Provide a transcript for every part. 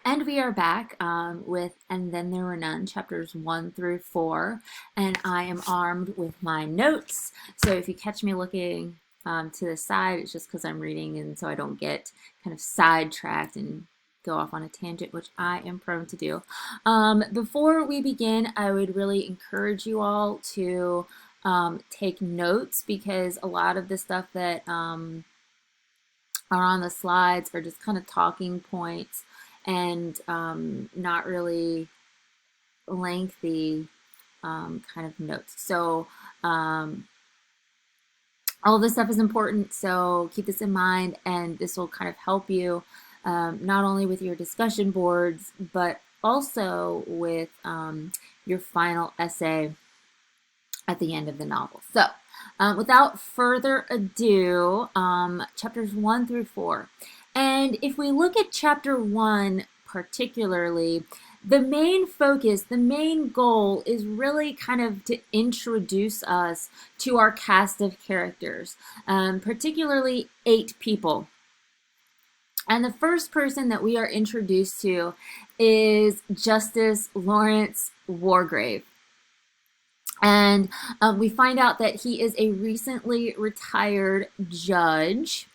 And we are back with And Then There Were None, chapters 1 through 4. And I am armed with my notes. So if you catch me looking to the side, it's just because I'm reading and so I don't get kind of sidetracked and go off on a tangent, which I am prone to do. Before we begin, I would really encourage you all to take notes because a lot of the stuff that are on the slides are just kind of talking points and not really lengthy kind of notes. So all this stuff is important, so keep this in mind, and this will kind of help you not only with your discussion boards, but also with your final essay at the end of the novel. So without further ado, chapters 1 through 4. And if we look at chapter 1 particularly, the main focus, the main goal is really kind of to introduce us to our cast of characters, particularly 8 people. And the first person that we are introduced to is Justice Lawrence Wargrave. And we find out that he is a recently retired judge.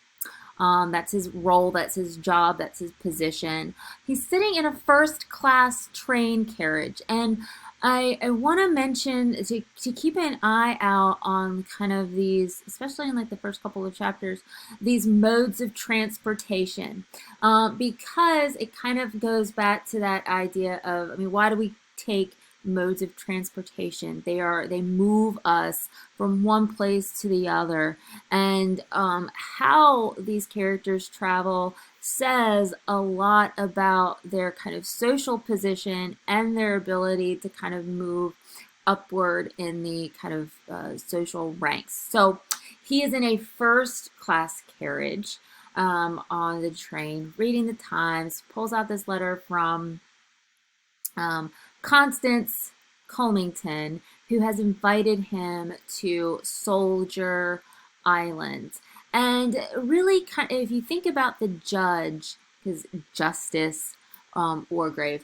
That's his role, that's his job, that's his position. He's sitting in a first-class train carriage. And I want to mention to keep an eye out on kind of these, especially in like the first couple of chapters, these modes of transportation. Because it kind of goes back to that idea of, I mean, why do we take modes of transportation? They move us from one place to the other, and how these characters travel says a lot about their kind of social position and their ability to kind of move upward in the kind of social ranks. So he is in a first class carriage on the train, reading the Times, pulls out this letter from Constance Colmington, who has invited him to Soldier Island. And really, kind of, if you think about the judge, his Justice Wargrave,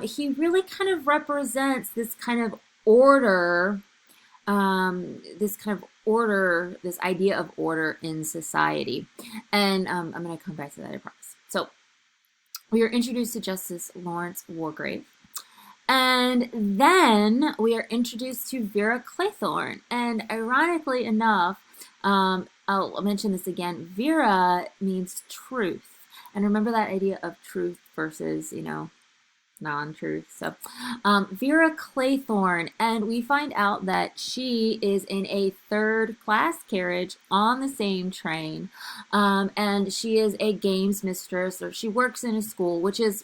he really kind of represents this kind of order, this idea of order in society. And I'm going to come back to that, I promise. So we are introduced to Justice Lawrence Wargrave. And then we are introduced to Vera Claythorne. And ironically enough, I'll mention this again, Vera means truth. And remember that idea of truth versus, non-truth. So Vera Claythorne, and we find out that she is in a third-class carriage on the same train. And she is a games mistress, or she works in a school, which is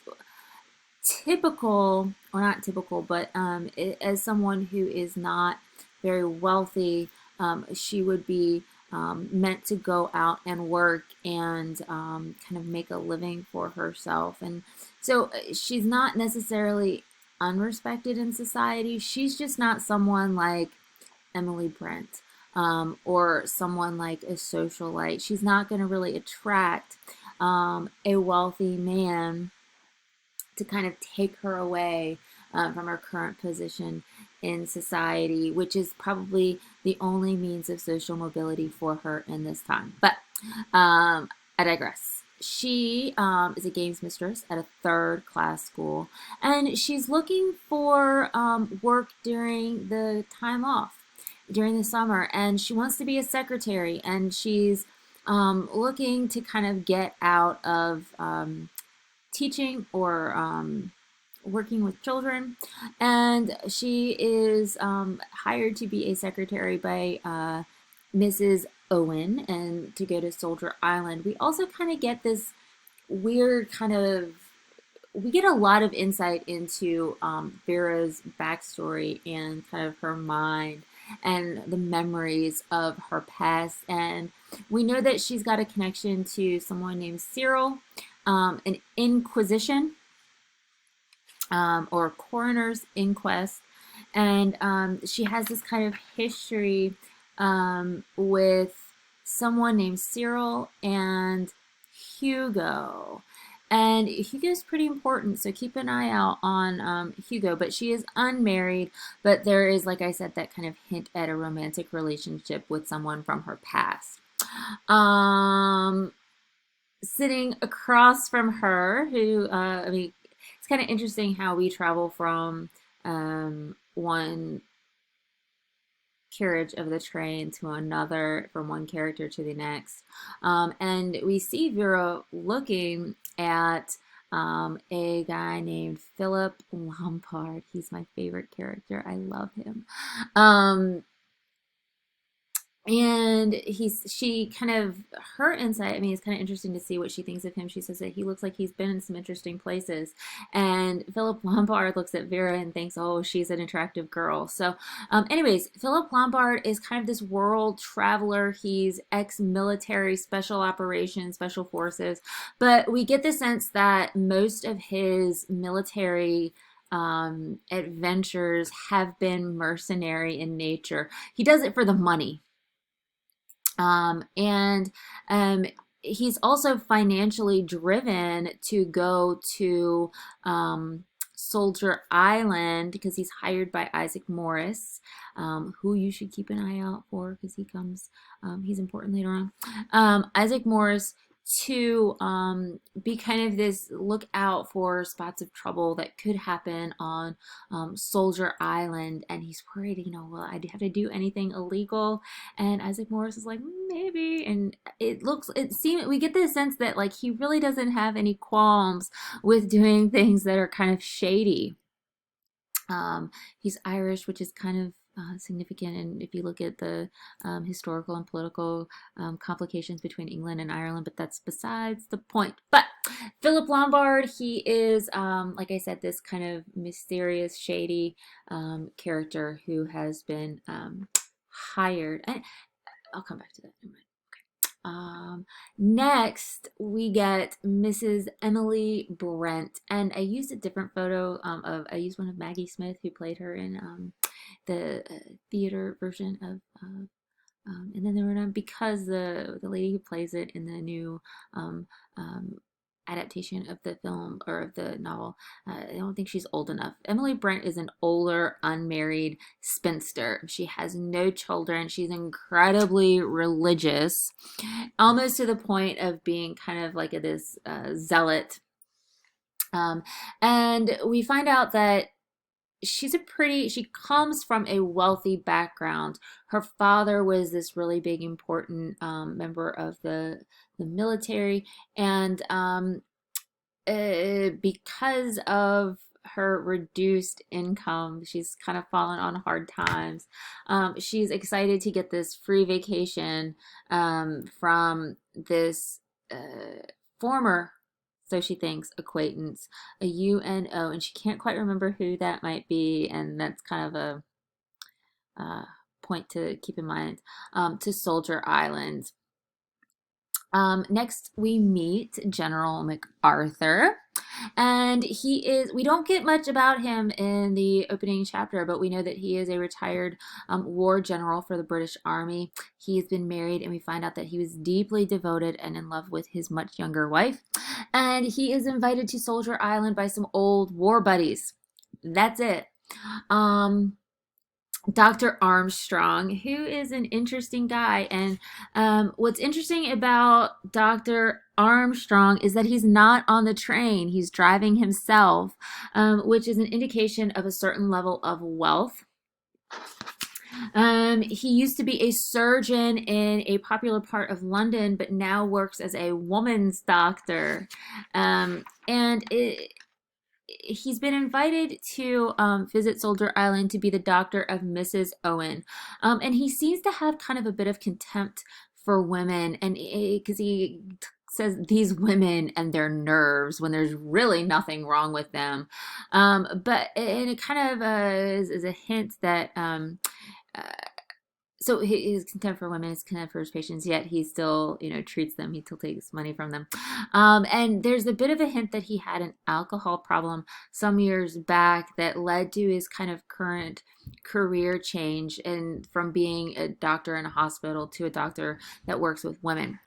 typical, or not typical, but as someone who is not very wealthy, she would be meant to go out and work and kind of make a living for herself. And so she's not necessarily unrespected in society. She's just not someone like Emily Brent or someone like a socialite. She's not going to really attract a wealthy man to kind of take her away from her current position in society, which is probably the only means of social mobility for her in this time. But I digress. She is a games mistress at a third-class school, and she's looking for work during the time off, during the summer, and she wants to be a secretary, and she's looking to kind of get out of teaching or working with children, and she is hired to be a secretary by Mrs. Owen and to go to Soldier Island. We also kind of get this weird we get a lot of insight into Vera's backstory and kind of her mind and the memories of her past, and we know that she's got a connection to someone named Cyril, an inquisition or coroner's inquest, and she has this kind of history with someone named Cyril and Hugo. And Hugo's pretty important, so keep an eye out on Hugo. But she is unmarried, but there is, like I said, that kind of hint at a romantic relationship with someone from her past. Um, Sitting across from her, who, I mean, it's kind of interesting how we travel from one carriage of the train to another, from one character to the next. And we see Vera looking at a guy named Philip Lombard. He's my favorite character. I love him. Um, and she kind of, her insight, I mean, it's kind of interesting to see what she thinks of him. She says that he looks like he's been in some interesting places. And Philip Lombard looks at Vera and thinks, oh, she's an attractive girl. So anyways, Philip Lombard is kind of this world traveler. He's ex-military, special operations, special forces, but we get the sense that most of his military adventures have been mercenary in nature. He does it for the money. And he's also financially driven to go to Soldier Island because he's hired by Isaac Morris, who you should keep an eye out for because he's important later on. Isaac Morris to be kind of this lookout for spots of trouble that could happen on Soldier Island, and he's worried, will I have to do anything illegal? And Isaac Morris is like, maybe, and we get the sense that like he really doesn't have any qualms with doing things that are kind of shady. He's Irish, which is kind of significant. And if you look at the historical and political complications between England and Ireland, but that's besides the point. But Philip Lombard, he is, like I said, this kind of mysterious, shady character who has been hired. And I'll come back to that in a minute. Next, we get Mrs. Emily Brent, and I used a different photo I used one of Maggie Smith, who played her in the theater version of, and then there were none because the lady who plays it in the new adaptation of the film or of the novel, I don't think she's old enough. Emily Brent is an older, unmarried spinster. She has no children. She's incredibly religious, almost to the point of being kind of like this zealot. And we find out that she comes from a wealthy background. Her father was this really big, important member of the military, and because of her reduced income, she's kind of fallen on hard times. She's excited to get this free vacation from this former, so she thinks, acquaintance, a UNO, and she can't quite remember who that might be, and that's kind of a point to keep in mind, to Soldier Island. Next, we meet General MacArthur, and we don't get much about him in the opening chapter, but we know that he is a retired war general for the British Army. He's been married, and we find out that he was deeply devoted and in love with his much younger wife, and he is invited to Soldier Island by some old war buddies. That's it. Dr. Armstrong, who is an interesting guy. And what's interesting about Dr. Armstrong is that he's not on the train. He's driving himself, which is an indication of a certain level of wealth. He used to be a surgeon in a popular part of London, but now works as a woman's doctor. And he's been invited to visit Soldier Island to be the doctor of Mrs. Owen. And he seems to have kind of a bit of contempt for women, and because he says these women and their nerves when there's really nothing wrong with them. But and it kind of is a hint that so his contempt for women is contempt for his patients, yet he still, treats them. He still takes money from them. And there's a bit of a hint that he had an alcohol problem some years back that led to his kind of current career change, and from being a doctor in a hospital to a doctor that works with women.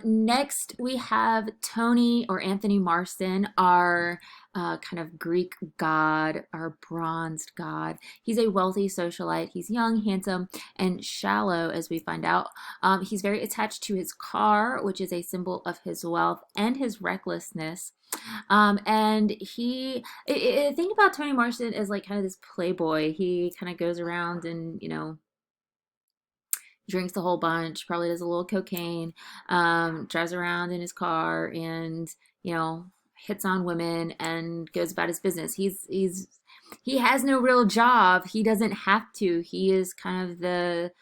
Next, we have Tony or Anthony Marston, our kind of Greek god, our bronzed god. He's a wealthy socialite. He's young, handsome, and shallow, as we find out. He's very attached to his car, which is a symbol of his wealth and his recklessness. And think about Tony Marston as like kind of this playboy. He kind of goes around and, drinks a whole bunch, probably does a little cocaine, drives around in his car and, you know, hits on women and goes about his business. He has no real job. He doesn't have to. He is kind of the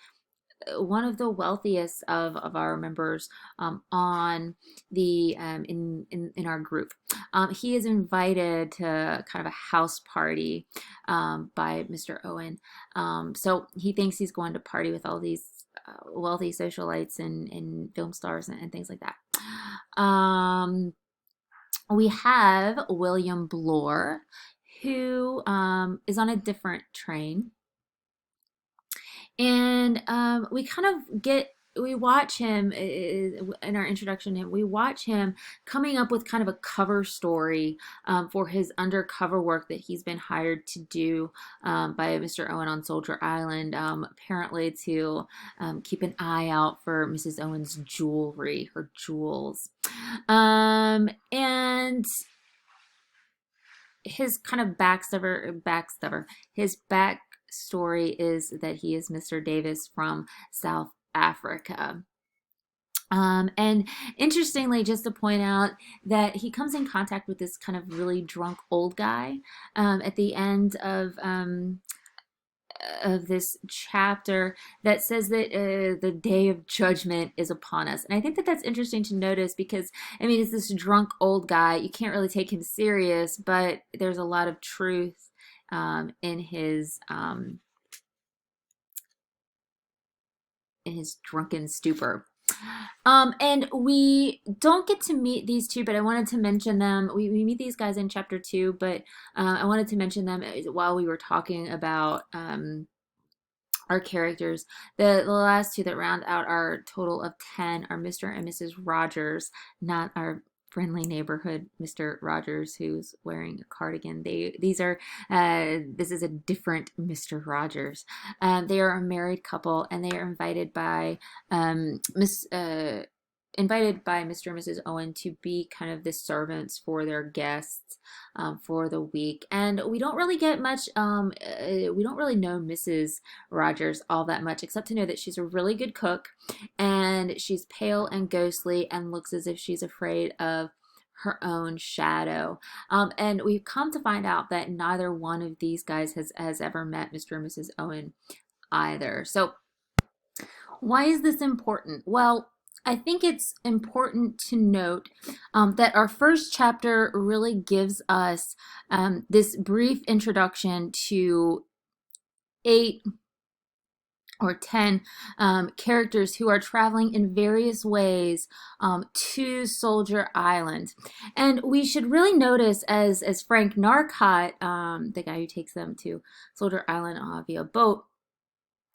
one of the wealthiest of our members on the in our group. He is invited to kind of a house party by Mr. Owen. So he thinks he's going to party with all these wealthy socialites and film stars and things like that. We have William Bloor, who is on a different train. And we watch him in our introduction to him, we watch him coming up with kind of a cover story for his undercover work that he's been hired to do by Mr. Owen on Soldier Island, apparently to keep an eye out for Mrs. Owen's jewelry, her jewels. And his kind of his backstory is that he is Mr. Davis from South Africa. And interestingly, just to point out that he comes in contact with this kind of really drunk old guy at the end of this chapter that says that the day of judgment is upon us. And I think that that's interesting to notice because, I mean, it's this drunk old guy. You can't really take him serious, but there's a lot of truth in his drunken stupor. And we don't get to meet these two, but I wanted to mention them. We meet these guys in chapter 2, but I wanted to mention them while we were talking about our characters. The last two that round out our total of 10 are Mr. and Mrs. Rogers, not our friendly neighborhood Mr. Rogers who's wearing a cardigan. This is a different Mr. Rogers. They are a married couple, and they are invited by Mr. and Mrs. Owen to be kind of the servants for their guests for the week. And we don't really get much, we don't really know Mrs. Rogers all that much, except to know that she's a really good cook, and she's pale and ghostly and looks as if she's afraid of her own shadow. And we've come to find out that neither one of these guys has ever met Mr. and Mrs. Owen either. So why is this important? Well, I think it's important to note that our first chapter really gives us this brief introduction to 8 or 10 characters who are traveling in various ways to Soldier Island. And we should really notice as Frank Narcott, the guy who takes them to Soldier Island via boat,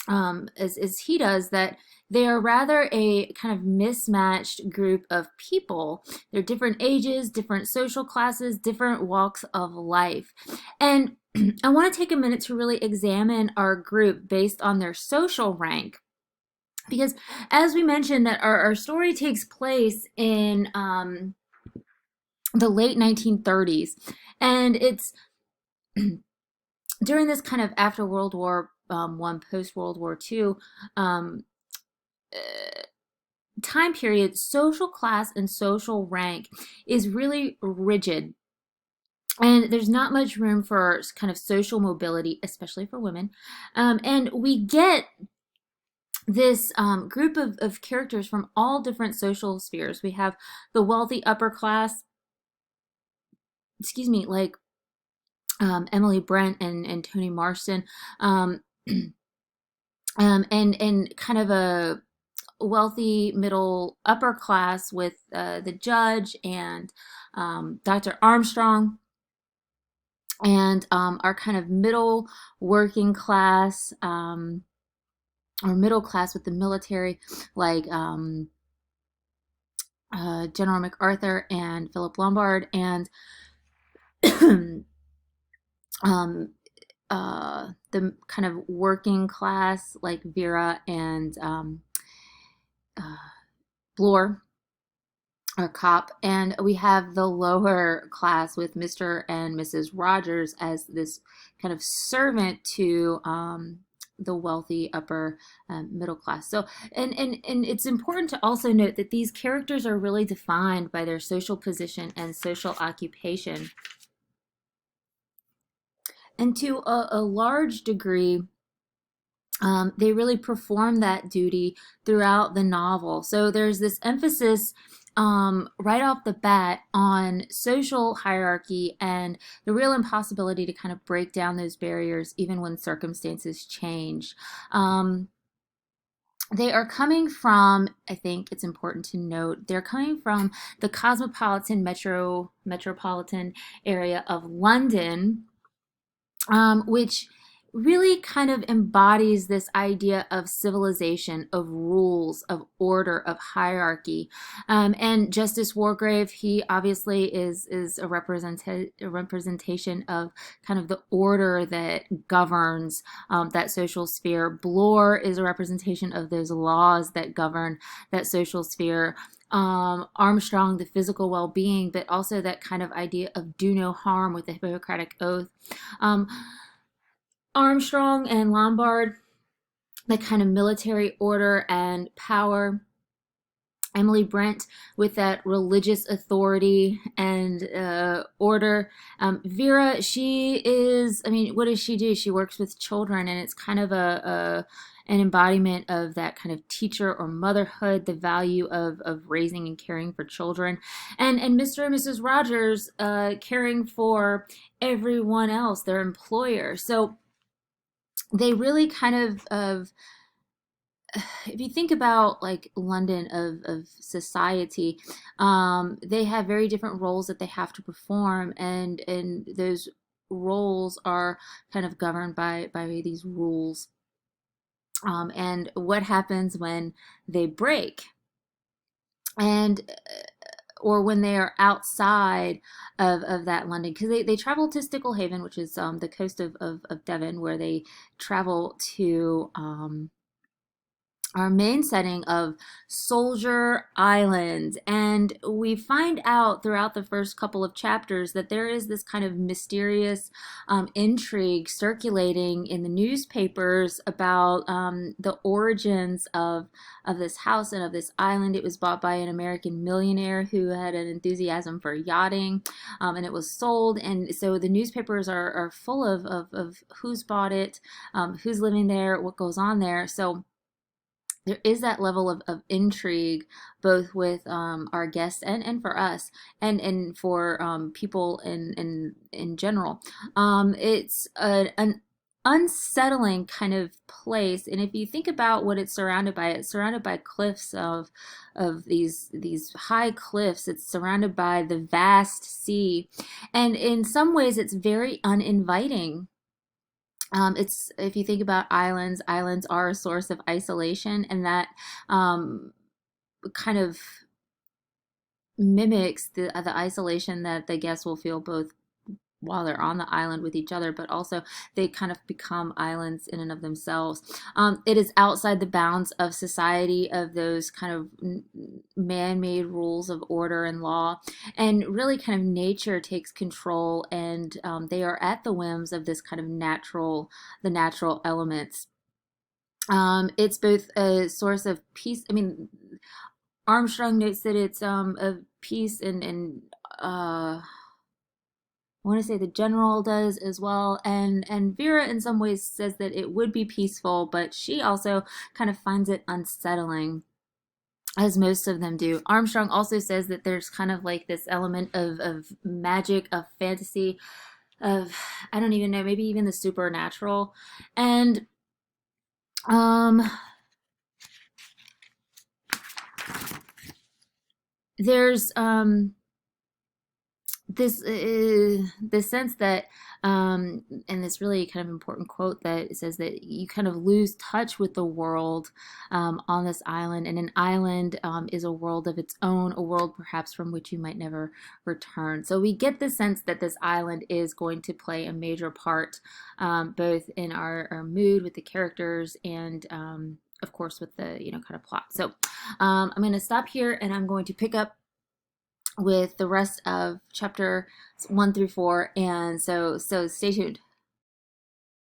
as he does, that they are rather a kind of mismatched group of people. They're different ages, different social classes, different walks of life. And I want to take a minute to really examine our group based on their social rank. Because as we mentioned, that our story takes place in the late 1930s. And it's during this kind of after World War I, post World War II time period. Social class and social rank is really rigid, and there's not much room for kind of social mobility, especially for women. And we get this group of characters from all different social spheres. We have the wealthy upper class, like Emily Brent and Tony Marston, and kind of a wealthy middle upper class with the judge and Dr. Armstrong, and our kind of middle working class or middle class with the military, like General MacArthur and Philip Lombard, and um, the kind of working class like Vera and uh, Bloor, our cop, and we have the lower class with Mr. and Mrs. Rogers as this kind of servant to the wealthy upper middle class. So, and it's important to also note that these characters are really defined by their social position and social occupation, and to a large degree, they really perform that duty throughout the novel. So there's this emphasis right off the bat on social hierarchy and the real impossibility to kind of break down those barriers even when circumstances change. Um, they are coming from, I think it's important to note, they're coming from the cosmopolitan metropolitan area of London, which really kind of embodies this idea of civilization, of rules, of order, of hierarchy. And Justice Wargrave, he obviously is a representation of kind of the order that governs that social sphere. Bloor is a representation of those laws that govern that social sphere. Armstrong, the physical well-being, but also that kind of idea of do no harm with the Hippocratic Oath. Um, Armstrong and Lombard, the kind of military order and power. Emily Brent with that religious authority and order. Vera, she is, I mean, what does she do? She works with children, and it's kind of an embodiment of that kind of teacher or motherhood, the value of raising and caring for children. And Mr. and Mrs. Rogers caring for everyone else, their employer. So they really kind of if you think about like London of society, they have very different roles that they have to perform, and those roles are kind of governed by these rules. And what happens when they break, and or when they are outside of that London, because they travel to Sticklehaven, which is the coast of Devon, where they travel to our main setting of Soldier Island. And we find out throughout the first couple of chapters that there is this kind of mysterious intrigue circulating in the newspapers about the origins of this house and of this island. It was bought by an American millionaire who had an enthusiasm for yachting, and it was sold. And so the newspapers are full of who's bought it, who's living there, what goes on there. So there is that level of intrigue both with our guests and for us and for people in general. It's an unsettling kind of place, and if you think about what it's surrounded by cliffs of these high cliffs. It's surrounded by the vast sea, and in some ways it's very uninviting. It's, if you think about islands, islands are a source of isolation, and that um, kind of mimics the isolation that the guests will feel both while they're on the island with each other, but also they kind of become islands in and of themselves. It is outside the bounds of society, of those kind of man-made rules of order and law, and really kind of nature takes control, and they are at the whims of this kind of the natural elements. It's both a source of peace. I mean, Armstrong notes that it's of peace, and I want to say the general does as well, and Vera in some ways says that it would be peaceful, but she also kind of finds it unsettling, as most of them do. Armstrong also says that there's kind of like this element of magic, of fantasy, of, I don't even know, maybe even the supernatural, and um, there's this sense that and this really kind of important quote that says that you kind of lose touch with the world on this island, and an island is a world of its own, a world perhaps from which you might never return. So we get the sense that this island is going to play a major part, both in our mood with the characters and of course with the kind of plot. So I'm going to stop here, and I'm going to pick up with the rest of chapter 1 through 4, and so stay tuned.